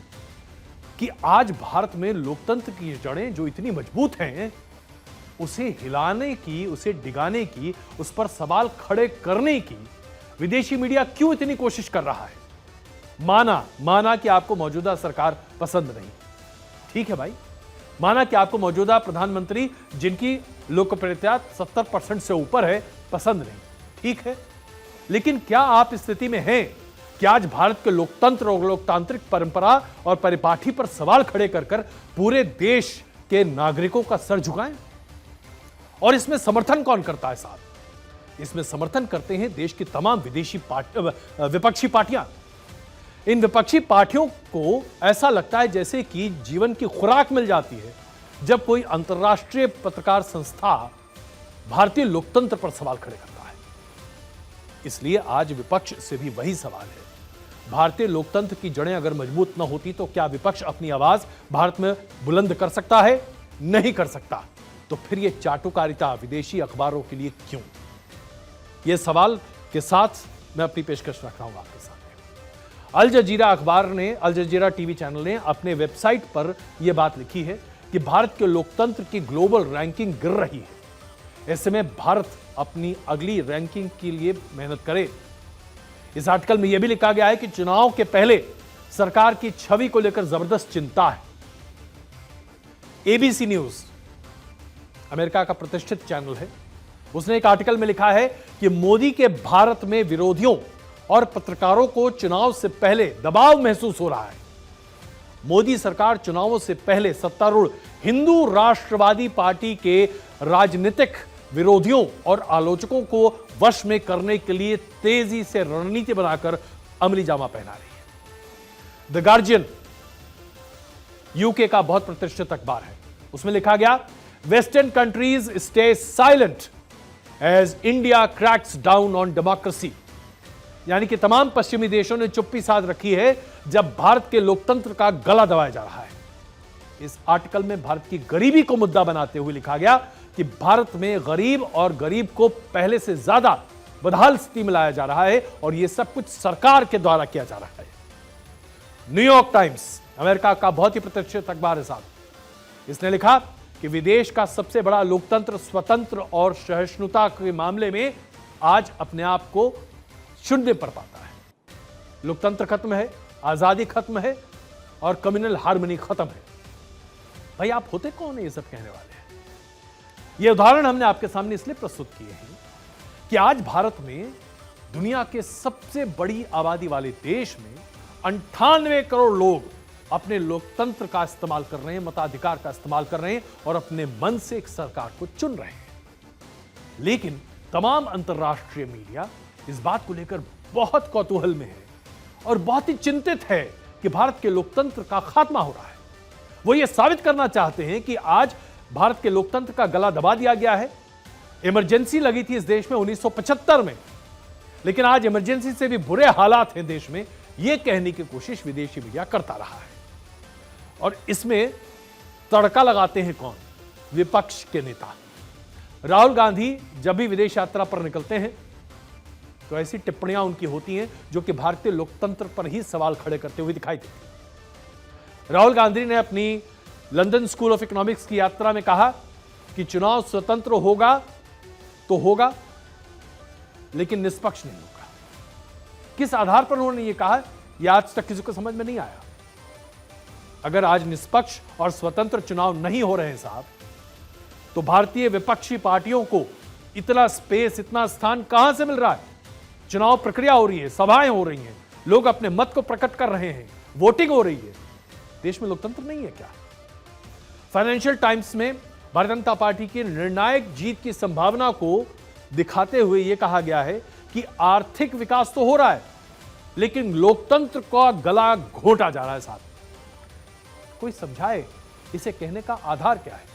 कि आज भारत में लोकतंत्र की जड़ें जो इतनी मजबूत हैं, उसे हिलाने की, उसे डिगाने की, उस पर सवाल खड़े करने की विदेशी मीडिया क्यों इतनी कोशिश कर रहा है। माना कि आपको मौजूदा सरकार पसंद नहीं, ठीक है भाई, माना कि आपको मौजूदा प्रधानमंत्री जिनकी लोकप्रियता 70% से ऊपर है पसंद नहीं, ठीक है, लेकिन क्या आप इस स्थिति में हैं कि आज भारत के लोकतंत्र और लोकतांत्रिक परंपरा और परिपाठी पर सवाल खड़े कर पूरे देश के नागरिकों का सर झुकाएं? और इसमें समर्थन कौन करता है साहब? इसमें समर्थन करते हैं देश की तमाम विपक्षी पार्टियां। इन विपक्षी पार्टियों को ऐसा लगता है जैसे कि जीवन की खुराक मिल जाती है जब कोई अंतर्राष्ट्रीय पत्रकार संस्था भारतीय लोकतंत्र पर सवाल खड़े करता है। इसलिए आज विपक्ष से भी वही सवाल है, भारतीय लोकतंत्र की जड़ें अगर मजबूत न होती तो क्या विपक्ष अपनी आवाज भारत में बुलंद कर सकता है? नहीं कर सकता। तो फिर यह चाटुकारिता विदेशी अखबारों के लिए क्यों? यह सवाल के साथ मैं अपनी पेशकश रख रहा हूं आपके सामने। अल जजीरा अखबार ने, अल जजीरा टीवी चैनल ने अपने वेबसाइट पर यह बात लिखी है कि भारत के लोकतंत्र की ग्लोबल रैंकिंग गिर रही है। ऐसे में भारत अपनी अगली रैंकिंग के लिए मेहनत करे। इस आर्टिकल में यह भी लिखा गया है कि चुनाव के पहले सरकार की छवि को लेकर जबरदस्त चिंता है। एबीसी न्यूज, अमेरिका का प्रतिष्ठित चैनल है, उसने एक आर्टिकल में लिखा है कि मोदी के भारत में विरोधियों और पत्रकारों को चुनाव से पहले दबाव महसूस हो रहा है। मोदी सरकार चुनावों से पहले सत्तारूढ़ हिंदू राष्ट्रवादी पार्टी के राजनीतिक विरोधियों और आलोचकों को वश में करने के लिए तेजी से रणनीति बनाकर अमली जामा पहना रही है। द गार्जियन यूके का बहुत प्रतिष्ठित अखबार है, उसमें लिखा गया, western countries stay silent as India cracks down on democracy. यानी कि तमाम पश्चिमी देशों ने चुप्पी साध रखी है जब भारत के लोकतंत्र का गला दबाया जा रहा है। इस आर्टिकल में भारत की गरीबी को मुद्दा बनाते हुए लिखा गया कि भारत में गरीब को पहले से ज्यादा बदहाल स्थिति में लाया जा रहा है और यह सब कुछ सरकार के द्वारा किया जा रहा है। न्यूयॉर्क टाइम्स, अमेरिका का बहुत ही प्रतिष्ठित अखबार है साहब, इसने लिखा कि विदेश का सबसे बड़ा लोकतंत्र स्वतंत्र और सहिष्णुता के मामले में आज अपने आप को शून्य पर पाता है। लोकतंत्र खत्म है, आजादी खत्म है और कम्युनल हार्मनी खत्म है। भाई आप होते कौन है ये सब कहने वाले? ये उदाहरण हमने आपके सामने इसलिए प्रस्तुत किए हैं कि आज भारत में दुनिया के सबसे बड़ी आबादी वाले देश में 98 करोड़ लोग अपने लोकतंत्र का इस्तेमाल कर रहे हैं, मताधिकार का इस्तेमाल कर रहे हैं और अपने मन से एक सरकार को चुन रहे हैं। लेकिन तमाम अंतर्राष्ट्रीय मीडिया इस बात को लेकर बहुत कौतूहल में है और बहुत ही चिंतित है कि भारत के लोकतंत्र का खात्मा हो रहा है। वो ये साबित करना चाहते हैं कि आज भारत के लोकतंत्र का गला दबा दिया गया है। इमरजेंसी लगी थी इस देश में 1975 में, लेकिन आज इमरजेंसी से भी बुरे हालात हैं देश में, यह कहने की कोशिश विदेशी मीडिया करता रहा है। और इसमें तड़का लगाते हैं कौन? विपक्ष के नेता। राहुल गांधी जब भी विदेश यात्रा पर निकलते हैं तो ऐसी टिप्पणियां उनकी होती हैं जो कि भारतीय लोकतंत्र पर ही सवाल खड़े करते हुए दिखाई देती। राहुल गांधी ने अपनी लंदन स्कूल ऑफ इकोनॉमिक्स की यात्रा में कहा कि चुनाव स्वतंत्र होगा तो होगा, लेकिन निष्पक्ष नहीं होगा। किस आधार पर उन्होंने यह कहा, यह आज तक किसी को समझ में नहीं आया। अगर आज निष्पक्ष और स्वतंत्र चुनाव नहीं हो रहे हैं साहब, तो भारतीय विपक्षी पार्टियों को इतना स्पेस, इतना स्थान कहां से मिल रहा है? चुनाव प्रक्रिया हो रही है, सभाएं हो रही हैं, लोग अपने मत को प्रकट कर रहे हैं, वोटिंग हो रही है। देश में लोकतंत्र नहीं है क्या? फाइनेंशियल टाइम्स में भारतीय जनता पार्टी की निर्णायक जीत की संभावना को दिखाते हुए यह कहा गया है कि आर्थिक विकास तो हो रहा है, लेकिन लोकतंत्र का गला घोंटा जा रहा है साहब। कोई समझाए इसे कहने का आधार क्या है?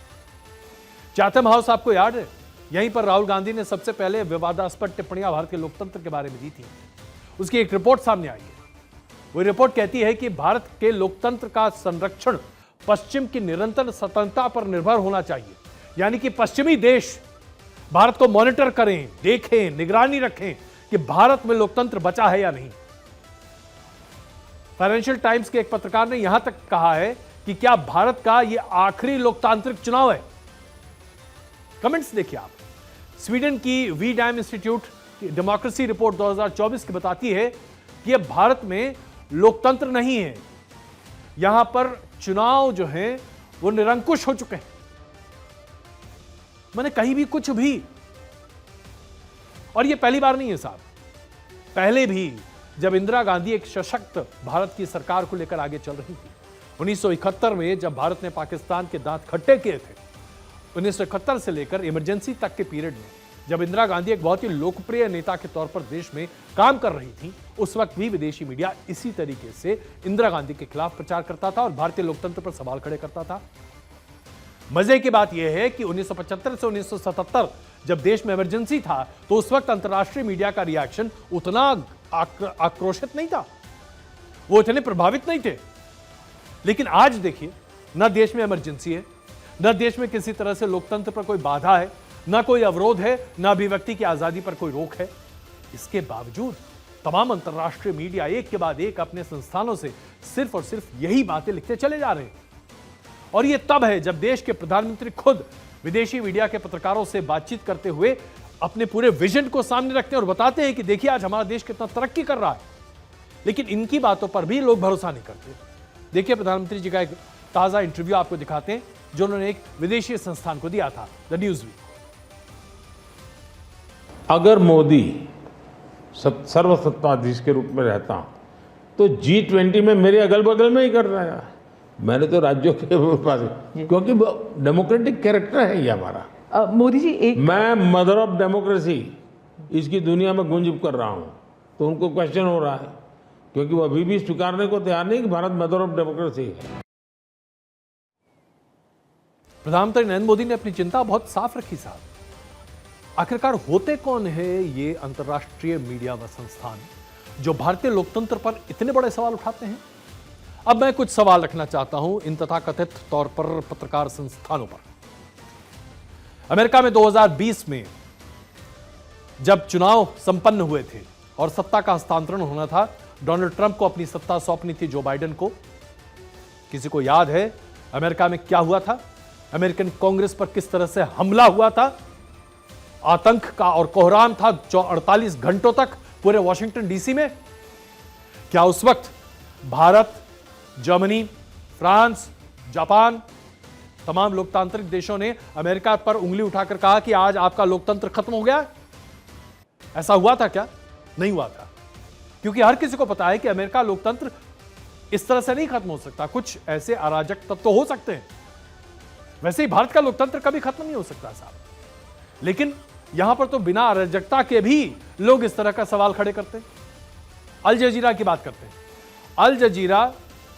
चातम हाउस आपको याद है, यहीं पर राहुल गांधी ने सबसे पहले विवादास्पद टिप्पणियां भारत के लोकतंत्र के बारे में दी थी। उसकी एक रिपोर्ट सामने आई है। वो रिपोर्ट कहती है कि भारत के लोकतंत्र का संरक्षण पश्चिम की निरंतर स्वतंत्रता पर निर्भर होना चाहिए, यानी कि पश्चिमी देश भारत को मॉनिटर करें, देखें, निगरानी रखें कि भारत में लोकतंत्र बचा है या नहीं। फाइनेंशियल टाइम्स के एक पत्रकार ने यहां तक कहा है कि क्या भारत का यह आखिरी लोकतांत्रिक चुनाव है? कमेंट्स देखिए आप। स्वीडन की वी डैम इंस्टीट्यूट की डेमोक्रेसी रिपोर्ट 2024 की बताती है कि यह भारत में लोकतंत्र नहीं है, यहां पर चुनाव जो है वो निरंकुश हो चुके हैं। मैंने कहीं भी कुछ भी, और यह पहली बार नहीं है साहब, पहले भी जब इंदिरा गांधी एक सशक्त भारत की सरकार को लेकर आगे चल रही थी, 1971 में जब भारत ने पाकिस्तान के दांत खट्टे किए थे, 1971 से लेकर इमरजेंसी तक के पीरियड में जब इंदिरा गांधी एक बहुत ही लोकप्रिय नेता के तौर पर देश में काम कर रही थी, उस वक्त भी विदेशी मीडिया इसी तरीके से इंदिरा गांधी के खिलाफ प्रचार करता था और भारतीय लोकतंत्र पर सवाल खड़े करता था। मजे की बात यह है कि 1975 से 1977 जब देश में इमरजेंसी था, तो उस वक्त अंतर्राष्ट्रीय मीडिया का रिएक्शन उतना आक्रोशित नहीं था, वो इतने प्रभावित नहीं थे। लेकिन आज देखिए, न देश में इमरजेंसी है, न देश में किसी तरह से लोकतंत्र पर कोई बाधा है, न कोई अवरोध है, न अभिव्यक्ति की आजादी पर कोई रोक है। इसके बावजूद तमाम अंतर्राष्ट्रीय मीडिया एक के बाद एक अपने संस्थानों से सिर्फ और सिर्फ यही बातें लिखते चले जा रहे हैं। और यह तब है जब देश के प्रधानमंत्री खुद विदेशी मीडिया के पत्रकारों से बातचीत करते हुए अपने पूरे विजन को सामने रखते हैं और बताते हैं कि देखिए आज हमारा देश कितना तरक्की कर रहा है। लेकिन इनकी बातों पर भी लोग भरोसा नहीं करते। देखिए, प्रधानमंत्री जी का एक ताजा इंटरव्यू आपको दिखाते हैं जो उन्होंने एक विदेशी संस्थान को दिया था, द न्यूज़वीक। अगर मोदी सर्वसत्ताधीश के रूप में रहता तो G20 में मेरे अगल बगल में ही कर रहा है। मैंने तो राज्यों के पास, क्योंकि डेमोक्रेटिक कैरेक्टर है ये हमारा। मोदी जी, एक मैं मदर ऑफ डेमोक्रेसी इसकी दुनिया में गुंज कर रहा हूं, तो उनको क्वेश्चन हो रहा है, क्योंकि वो अभी भी स्वीकारने को तैयार नहीं कि भारत मदर ऑफ डेमोक्रेसी है। प्रधानमंत्री नरेंद्र मोदी ने अपनी चिंता बहुत साफ रखी साहब। आखिरकार होते कौन है ये अंतर्राष्ट्रीय मीडिया व संस्थान जो भारतीय लोकतंत्र पर इतने बड़े सवाल उठाते हैं? अब मैं कुछ सवाल रखना चाहता हूं इन तथाकथित तौर पर पत्रकार संस्थानों पर। अमेरिका में 2020 में जब चुनाव संपन्न हुए थे और सत्ता का हस्तांतरण होना था, डोनाल्ड ट्रंप को अपनी सत्ता सौंपनी थी जो बाइडेन को। किसी को याद है अमेरिका में क्या हुआ था? अमेरिकन कांग्रेस पर किस तरह से हमला हुआ था? आतंक का और कोहराम था 48 घंटों तक पूरे वॉशिंगटन डीसी में। क्या उस वक्त भारत, जर्मनी, फ्रांस, जापान, तमाम लोकतांत्रिक देशों ने अमेरिका पर उंगली उठाकर कहा कि आज आपका लोकतंत्र खत्म हो गया? ऐसा हुआ था क्या? नहीं हुआ था, क्योंकि हर किसी को पता है कि अमेरिका लोकतंत्र इस तरह से नहीं खत्म हो सकता। कुछ ऐसे अराजक तत्व तो हो सकते हैं, वैसे ही भारत का लोकतंत्र कभी खत्म नहीं हो सकता साहब। लेकिन यहां पर तो बिना अराजकता के भी लोग इस तरह का सवाल खड़े करते हैं। अल जजीरा की बात करते हैं। अल जजीरा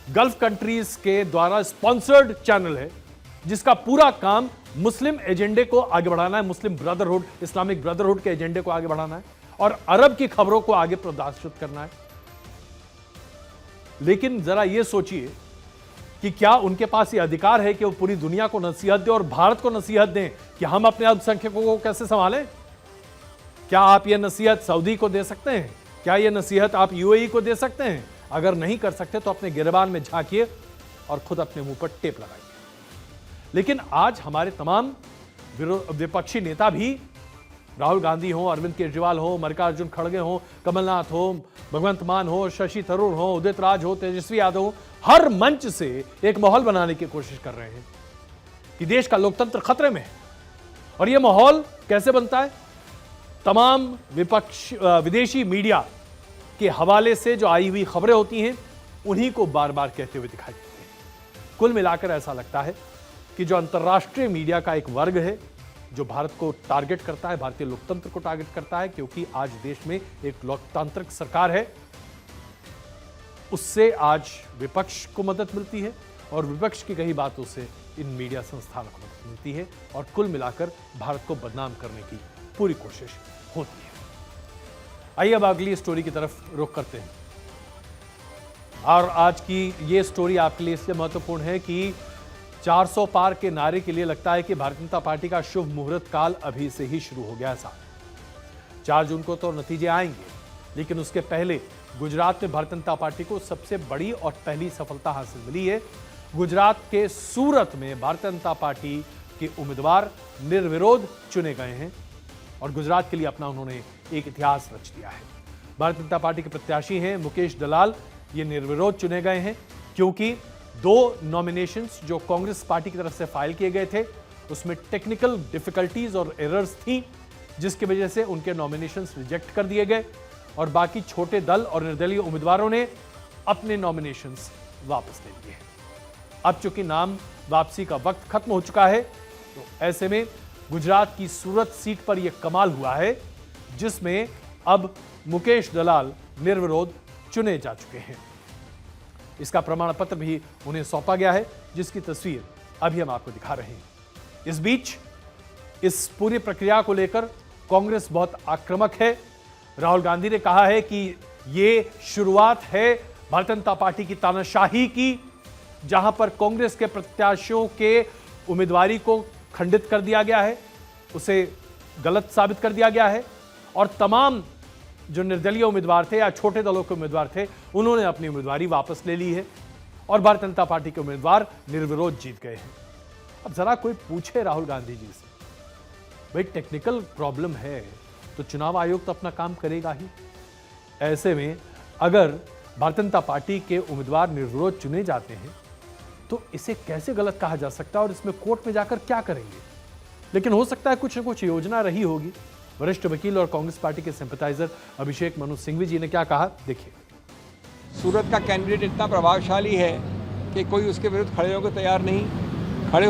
गल्फ कंट्रीज के द्वारा स्पॉन्सर्ड चैनल है जिसका पूरा काम मुस्लिम एजेंडे को आगे बढ़ाना है, मुस्लिम ब्रदरहुड, इस्लामिक ब्रदरहुड के एजेंडे को आगे बढ़ाना है और अरब की खबरों को आगे प्रदर्शित करना है। लेकिन जरा यह सोचिए कि क्या उनके पास यह अधिकार है कि वो पूरी दुनिया को नसीहत दें और भारत को नसीहत दें कि हम अपने अल्पसंख्यकों को कैसे संभालें? क्या आप यह नसीहत सऊदी को दे सकते हैं? क्या यह नसीहत आप यूएई को दे सकते हैं? अगर नहीं कर सकते तो अपने गिरबान में झांकिए और खुद अपने मुंह पर टेप लगाइए। लेकिन आज हमारे तमाम विपक्षी नेता भी, राहुल गांधी हो, अरविंद केजरीवाल हो, मल्लिकार्जुन खड़गे हो, कमलनाथ हो, भगवंत मान हो, शशि थरूर हो, उदित राज हो, तेजस्वी यादव हो, हर मंच से एक माहौल बनाने की कोशिश कर रहे हैं कि देश का लोकतंत्र खतरे में है। और यह माहौल कैसे बनता है? तमाम विदेशी मीडिया के हवाले से जो आई हुई खबरें होती हैं उन्हीं को बार बार कहते हुए दिखाई देते हैं। कुल मिलाकर ऐसा लगता है कि जो अंतर्राष्ट्रीय मीडिया का एक वर्ग है जो भारत को टारगेट करता है, भारतीय लोकतंत्र को टारगेट करता है, क्योंकि आज देश में एक लोकतांत्रिक सरकार है, उससे आज विपक्ष को मदद मिलती है और विपक्ष की कई बातों से इन मीडिया संस्थानों को मदद मिलती है और कुल मिलाकर भारत को बदनाम करने की पूरी कोशिश होती है। आइए अब अगली स्टोरी की तरफ रुख करते हैं। और आज की ये स्टोरी आपके लिए इसलिए महत्वपूर्ण है कि 400 पार के नारे के लिए लगता है कि भारतीय जनता पार्टी का शुभ मुहूर्त काल अभी से ही शुरू हो गया था। 4 जून को तो नतीजे आएंगे, लेकिन उसके पहले गुजरात में भारतीय जनता पार्टी को सबसे बड़ी और पहली सफलता हासिल मिली है। गुजरात के सूरत में भारतीय जनता पार्टी के उम्मीदवार निर्विरोध चुने गए हैं और गुजरात के लिए अपना उन्होंने एक इतिहास रच दिया है। भारतीय जनता पार्टी के प्रत्याशी हैं मुकेश दलाल। ये निर्विरोध चुने गए हैं क्योंकि 2 नॉमिनेशंस जो कांग्रेस पार्टी की तरफ से फाइल किए गए थे उसमें टेक्निकल डिफिकल्टीज और एरर्स थी, जिसकी वजह से उनके नॉमिनेशंस रिजेक्ट कर दिए गए और बाकी छोटे दल और निर्दलीय उम्मीदवारों ने अपने नॉमिनेशंस वापस ले लिए। अब चूंकि नाम वापसी का वक्त खत्म हो चुका है, तो ऐसे में गुजरात की सूरत सीट पर यह कमाल हुआ है जिसमें अब मुकेश दलाल निर्विरोध चुने जा चुके हैं। इसका प्रमाण पत्र भी उन्हें सौंपा गया है, जिसकी तस्वीर अभी हम आपको दिखा रहे हैं। इस बीच इस पूरी प्रक्रिया को लेकर कांग्रेस बहुत आक्रामक है। राहुल गांधी ने कहा है कि ये शुरुआत है भारतीय जनता पार्टी की तानाशाही की, जहां पर कांग्रेस के प्रत्याशियों के उम्मीदवारी को खंडित कर दिया गया है, उसे गलत साबित कर दिया गया है और तमाम जो निर्दलीय उम्मीदवार थे या छोटे दलों के उम्मीदवार थे उन्होंने अपनी उम्मीदवारी वापस ले ली है और भारतीय जनता पार्टी के उम्मीदवार निर्विरोध जीत गए हैं। अब जरा कोई पूछे राहुल गांधी जी से, भाई टेक्निकल प्रॉब्लम है तो चुनाव आयोग तो अपना काम करेगा ही। ऐसे में अगर भारतीय जनता पार्टी के उम्मीदवार निर्विरोध चुने जाते हैं तो इसे कैसे गलत कहा जा सकता है और इसमें कोर्ट में जाकर क्या करेंगे? लेकिन हो सकता है कुछ न कुछ योजना रही होगी। वरिष्ठ वकील और कांग्रेस पार्टी के सिंपैथाइजर अभिषेक मनु सिंघवी जी ने क्या कहा, देखिए। सूरत का कैंडिडेट इतना प्रभावशाली है कि कोई उसके विरुद्ध खड़े होकर तैयार नहीं।